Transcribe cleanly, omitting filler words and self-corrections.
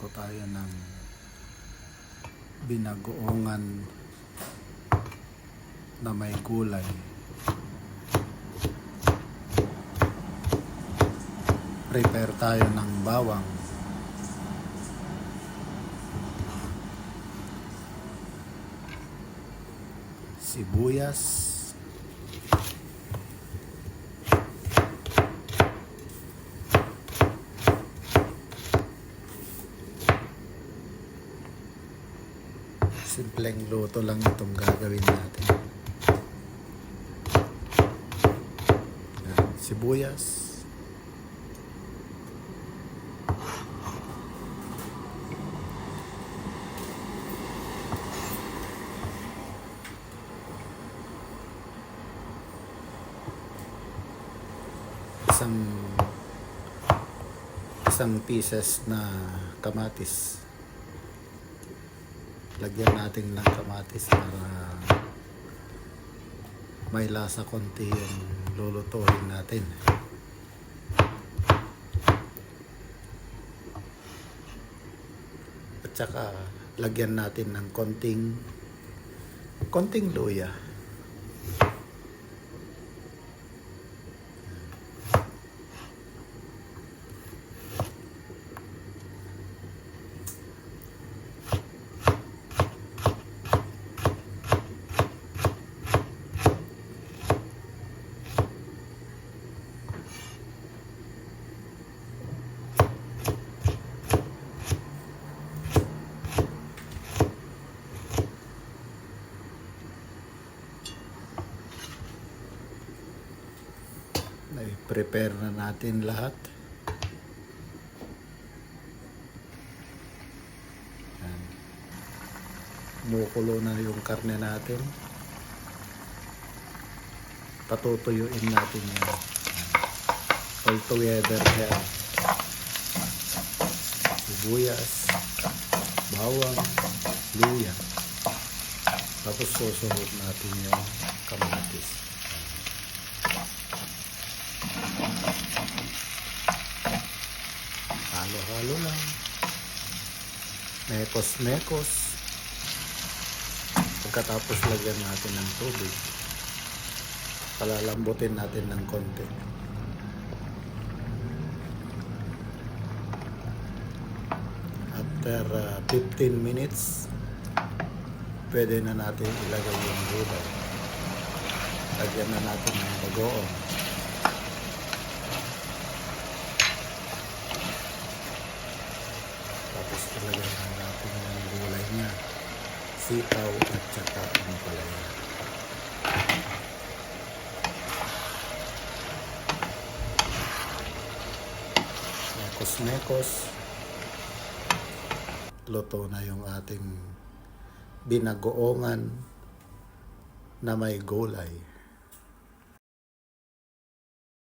Magluto tayo ng binagoongan na may gulay. Prepare tayo ng bawang, sibuyas, simpleng luto lang itong gagawin natin. Yan, sibuyas, isang pieces na kamatis. Lagyan natin ng kamatis para may lasa konti yung lulutuin natin. At saka lagyan natin ng konting luya. Prepare na natin lahat. Yan. Kumukulo na yung karne natin. Patutuyuin natin yan. All together yan. Sibuyas, bawang, luya. Tapos susunod natin yung kamatis. Halo-halo lang. Mekos-mekos. Pagkatapos lagyan natin ng tubig. Palalambutin natin ng konti. After 15 minutes, pwede na natin ilagay yung gulay. Lagyan na natin ng bagoong. Tapos ilagay na natin yung gulay niya, sitaw at saka ang palaya. Mekos-mekos. Luto na yung ating binagoongan na may gulay.